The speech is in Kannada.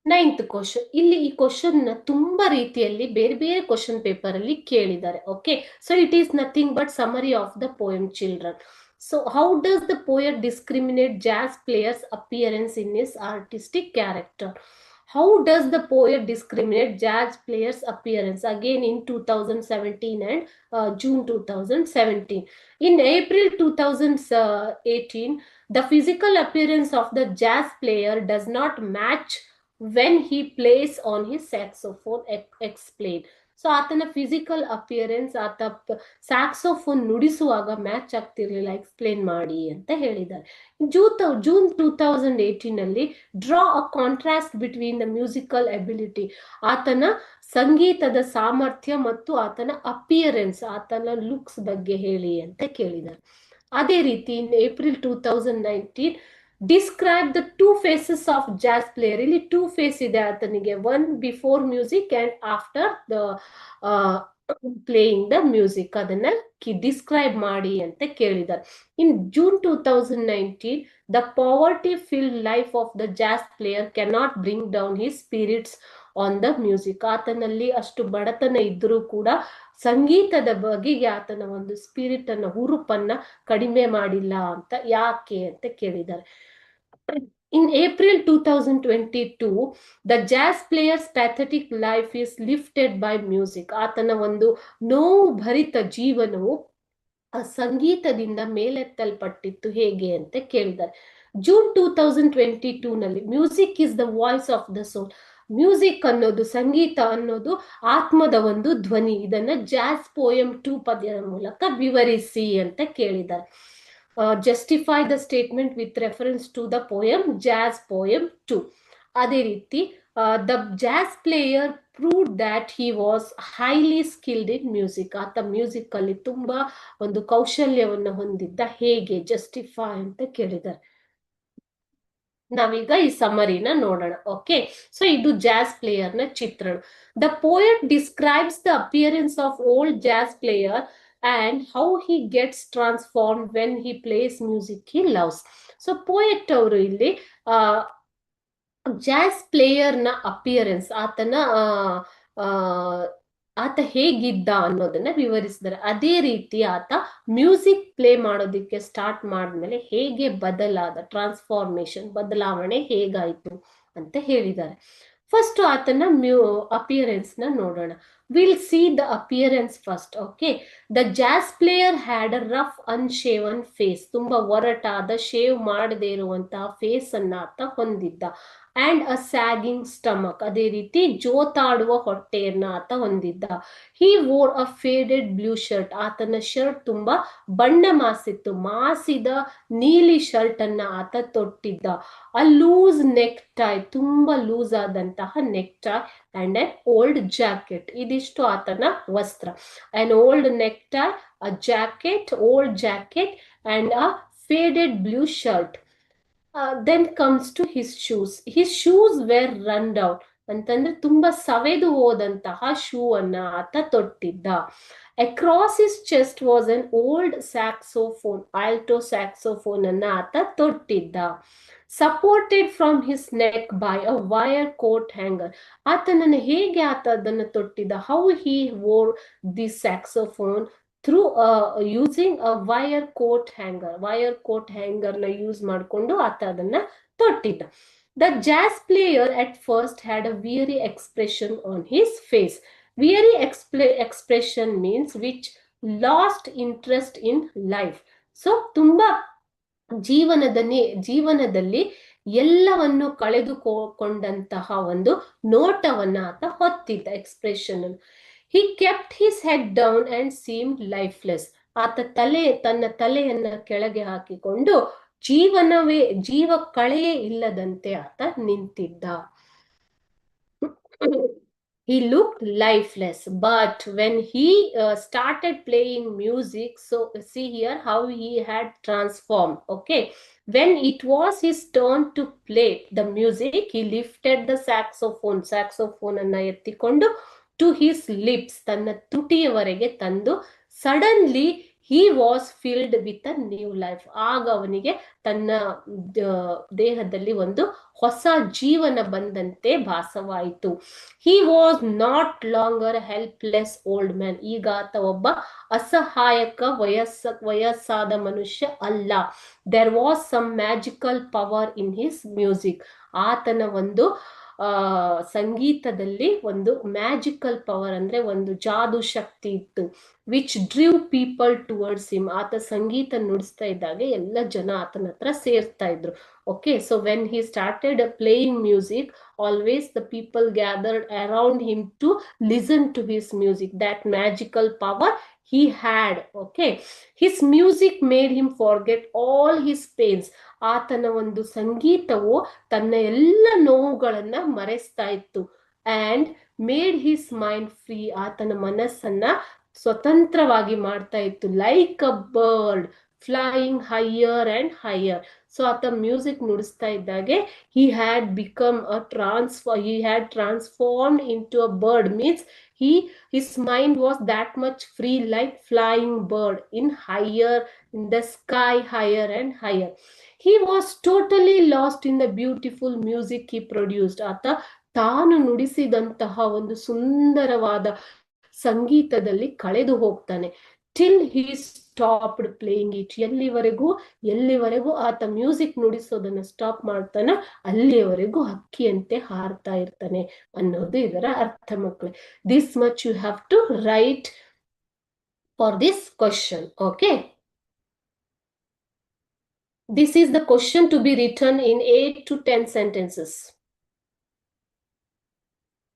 9th question. ಇಲ್ಲಿ ಈ ಕ್ವಶನ್ ನ ತುಂಬಾ ರೀತಿಯಲ್ಲಿ ಬೇರೆ ಬೇರೆ ಕ್ವಶನ್ ಪೇಪರ್ ಅಲ್ಲಿ ಕೇಳಿದ್ದಾರೆ. Okay, so it is nothing but summary of the poem children. So how does the poet discriminate jazz players appearance in his artistic character? How does the poet discriminate jazz players' appearance? Again in 2017 and June 2017. In April 2018, the physical appearance of the jazz player does not match when he plays on his saxophone, explain. So ಆತನ ಫಿಸಿಕಲ್ ಅಪಿಯರೆನ್ಸ್ ಆತ ಸ್ಯಾಕ್ಸೋಫೋನ್ ನುಡಿಸುವಾಗ ಮ್ಯಾಚ್ ಆಗ್ತಿರ್ಲಿಲ್ಲ, ಎಕ್ಸ್ಪ್ಲೇನ್ ಮಾಡಿ ಅಂತ ಹೇಳಿದ್ದಾರೆ. ಜೂನ್ 2018 ಅಲ್ಲಿ draw a contrast between the musical ability, ಆತನ ಸಂಗೀತದ ಸಾಮರ್ಥ್ಯ ಮತ್ತು ಆತನ ಅಪಿಯರೆನ್ಸ್, ಆತನ ಲುಕ್ಸ್ ಬಗ್ಗೆ ಹೇಳಿ ಅಂತ ಕೇಳಿದ್ದಾರೆ. ಅದೇ ರೀತಿ in April 2019 describe the two faces of jazz player. ಇಲ್ಲಿ ಟೂ ಫೇಸ್ ಇದೆ ಆತನಿಗೆ, one before music and after the playing the music, ಅದನ್ನ ಡಿಸ್ಕ್ರೈಬ್ ಮಾಡಿ ಅಂತ ಕೇಳಿದ್ದಾರೆ. In June 2019 the poverty filled life of the jazz player cannot bring down his spirits on the music. ಆತನಲ್ಲಿ ಅಷ್ಟು ಬಡತನ ಇದ್ರೂ ಕೂಡ ಸಂಗೀತದ ಬಗೆಗೆ ಆತನ ಒಂದು ಸ್ಪಿರಿಟ್ ಅನ್ನ, ಹುರುಪನ್ನ ಕಡಿಮೆ ಮಾಡಿಲ್ಲ ಅಂತ. ಯಾಕೆ ಅಂತ ಕೇಳಿದ್ದಾರೆ. In April 2022, the jazz player's pathetic life is lifted by music. ಆತನ ಒಂದು ನೋವು ಭರಿತ ಜೀವನವು ಸಂಗೀತದಿಂದ ಮೇಲೆತ್ತಲ್ಪಟ್ಟಿತ್ತು ಹೇಗೆ ಅಂತ ಕೇಳಿದ್ದಾರೆ. ಜೂನ್ 2022 ನಲ್ಲಿ music is the voice of the soul. Music ಅನ್ನೋದು, ಸಂಗೀತ ಅನ್ನೋದು ಆತ್ಮದ ಒಂದು ಧ್ವನಿ. ಇದನ್ನ ಜಾಸ್ ಪೋಯಮ್ 2 ಪದ್ಯದ ಮೂಲಕ ವಿವರಿಸಿ ಅಂತ ಕೇಳಿದ್ದಾರೆ. Justify the statement with reference to the poem jazz poem 2. ಅದೇ ರೀತಿ the jazz player prove that he was highly skilled in music. ಆತ ಮ್ಯೂಸಿಕ್ ಅಲ್ಲಿ ತುಂಬಾ ಒಂದು ಕೌಶಲ್ಯವನ್ನು ಹೊಂದಿದ್ದ, ಹೇಗೆ ಜಸ್ಟಿಫೈ ಅಂತ ಕೇಳಿದ್ದಾರೆ. ನಾವೀಗ ಈ ಸಮರಿನ ನೋಡೋಣ. ಓಕೆ, ಸೊ ಇದು ಜಾಸ್ ಪ್ಲೇಯರ್ ನ ಚಿತ್ರಣ. The poet describes the appearance of old jazz player and how he gets transformed when he plays music he loves. So poet ಅವರು ಇಲ್ಲಿ ಜಾಸ್ ಪ್ಲೇಯರ್ ನ ಅಪಿಯರೆನ್ಸ್, ಆತನ ಆತ ಹೇಗಿದ್ದ ಅನ್ನೋದನ್ನ ವಿವರಿಸಿದ್ದಾರೆ. ಅದೇ ರೀತಿ ಆತ ಮ್ಯೂಸಿಕ್ ಪ್ಲೇ ಮಾಡೋದಿಕ್ಕೆ ಸ್ಟಾರ್ಟ್ ಮಾಡಿದ್ಮೇಲೆ ಹೇಗೆ ಬದಲಾದ, ಟ್ರಾನ್ಸ್ಫಾರ್ಮೇಶನ್, ಬದಲಾವಣೆ ಹೇಗಾಯ್ತು ಅಂತ ಹೇಳಿದ್ದಾರೆ. ಫಸ್ಟ್ ಆತನ ಅಪಿಯರೆನ್ಸ್ ನ ನೋಡೋಣ. We'll see the appearance first. Okay, the jazz player had a rough unshaven face. ತುಂಬಾ ಒರಟಾದ, ಶೇವ್ ಮಾಡದೇ ಇರುವಂತಹ ಫೇಸ್ ಅನ್ನ ಆತ ಹೊಂದಿದ್ದ. ಅಂಡ್ ಅ ಸ್ಯಾಗಿಂಗ್ ಸ್ಟಮಕ್, ಅದೇ ರೀತಿ ಜೋತಾಡುವ ಹೊಟ್ಟೆಯನ್ನ ಆತ ಹೊಂದಿದ್ದ. ಹಿ ವೋರ್ ಅ ಫೇಡೆಡ್ ಬ್ಲೂ ಶರ್ಟ್, ಆತನ ಶರ್ಟ್ ತುಂಬಾ ಬಣ್ಣ ಮಾಸಿತ್ತು, ಮಾಸಿದ ನೀಲಿ ಶರ್ಟ್ ಅನ್ನ ಆತ ತೊಟ್ಟಿದ್ದ. ಅ ಲೂಸ್ ನೆಕ್ ಟೈ, ತುಂಬಾ ಲೂಸ್ ಆದಂತಹ neck tie. And an old jacket, ಇದಿಷ್ಟು ಆತನ ವಸ್ತ್ರ. An old neck tie, a jacket, old jacket and a faded blue shirt. then comes to his shoes. His shoes were run down, ಅಂತಂದ್ರೆ ತುಂಬಾ ಸವೆದು ಹೋದಂತಹ ಶೂ ಅನ್ನ ಆತ ತೊಟ್ಟಿದ್ದ. Across his chest was an old saxophone, alto saxophone ಅನ್ನ ಆತ ತೊಟ್ಟಿದ್ದ. Supported from his neck by a wire coat hanger, ಆತನನ್ನು ಹೇಗೆ ಆತ ಅದನ್ನು ತೊಟ್ಟಿದ್ದ. How he wore the saxophone through using a wire coat hanger. Wire coat hanger ನ ಯೂಸ್ ಮಾಡಿಕೊಂಡು ಆತ ಅದನ್ನ ತೊಟ್ಟಿದ್ದ. The jazz player at first had a weary expression on his face. Weary expression means which lost interest in life. So ತುಂಬಾ ಜೀವನದಲ್ಲಿ ಎಲ್ಲವನ್ನು ಕಳೆದುಕೊಂಡಂತಹ ಒಂದು ನೋಟವನ್ನ ಆತ ಹೊತ್ತಿದ್ದ, expression. He kept his head down and seemed lifeless. ಆತ ತನ್ನ ತಲೆಯನ್ನ ಕೆಳಗೆ ಹಾಕಿಕೊಂಡು ಜೀವ ಕಳೆಯೇ ಇಲ್ಲದಂತೆ ಆತ ನಿಂತಿದ್ದ. He looked lifeless, but when he started playing music, so see here how he had transformed. Okay, when it was his turn to play the music, he lifted the saxophone ಅನ್ನ ಎತ್ತಿಕೊಂಡು to his lips, ತನ್ನ ತುಟಿಯವರೆಗೆ ತಂದು, suddenly he was filled with a new life. ಆಗ ಅವನಿಗೆ ತನ್ನ ದೇಹದಲ್ಲಿ ಒಂದು ಹೊಸ ಜೀವನ ಬಂದಂತೆ ಭಾಸವಾಯಿತು. he was not longer a helpless old man. ಈಗ ಆತ ಒಬ್ಬ ಅಸಹಾಯಕ ವಯಸ್ಸಾದ ಮನುಷ್ಯ ಅಲ್ಲ. there was some magical power in his music. ಆತನ ಒಂದು ಸಂಗೀತದಲ್ಲಿ ಒಂದು ಮ್ಯಾಜಿಕಲ್ ಪವರ್ ಅಂದ್ರೆ ಒಂದು ಜಾದು ಶಕ್ತಿ ಇತ್ತು. Which ಡ್ರೀವ್ people towards him. ಆತ ಸಂಗೀತ ನುಡಿಸ್ತಾ ಇದ್ದಾಗ ಎಲ್ಲ ಜನ ಆತನ ಹತ್ರ ಸೇರ್ತಾ ಇದ್ರು. Okay, so when he started playing music, always the people gathered around him to listen to his music. That magical power he had. Okay, his music made him forget all his pains. ಆತನ ಒಂದು ಸಂಗೀತವು ತನ್ನ ಎಲ್ಲ ನೋವುಗಳನ್ನ ಮರೆಸ್ತಾ ಇತ್ತು. and made his mind free. ಆತನ ಮನಸ್ಸನ್ನ ಸ್ವತಂತ್ರವಾಗಿ ಮಾಡ್ತಾ ಇತ್ತು. Like a bird flying higher and higher. So ಆತ ಮ್ಯೂಸಿಕ್ ನುಡಿಸ್ತಾ ಇದ್ದಾಗೆ he had transformed into a bird. means his mind was that much free, like flying bird in the sky, higher and higher. he was totally lost in the beautiful music he produced. ಆತ ತಾನು ನುಡಿಸಿದಂತಹ ಒಂದು ಸುಂದರವಾದ ಸಂಗೀತದಲ್ಲಿ ಕಳೆದು ಹೋಗ್ತಾನೆ. till he stopped playing it. ಎಲ್ಲಿವರೆಗೂ ಆತ ಮ್ಯೂಸಿಕ್ ನುಡಿಸೋದನ್ನ ಸ್ಟಾಪ್ ಮಾಡ್ತಾನ, ಅಲ್ಲಿಯವರೆಗೂ ಹಕ್ಕಿಯಂತೆ ಹಾರ್ತಾ ಇರ್ತಾನೆ ಅನ್ನೋದು ಇದರ ಅರ್ಥ ಮಕ್ಕಳೇ. this much you have to write for this question. okay, this is the question to be written in 8 to 10 sentences.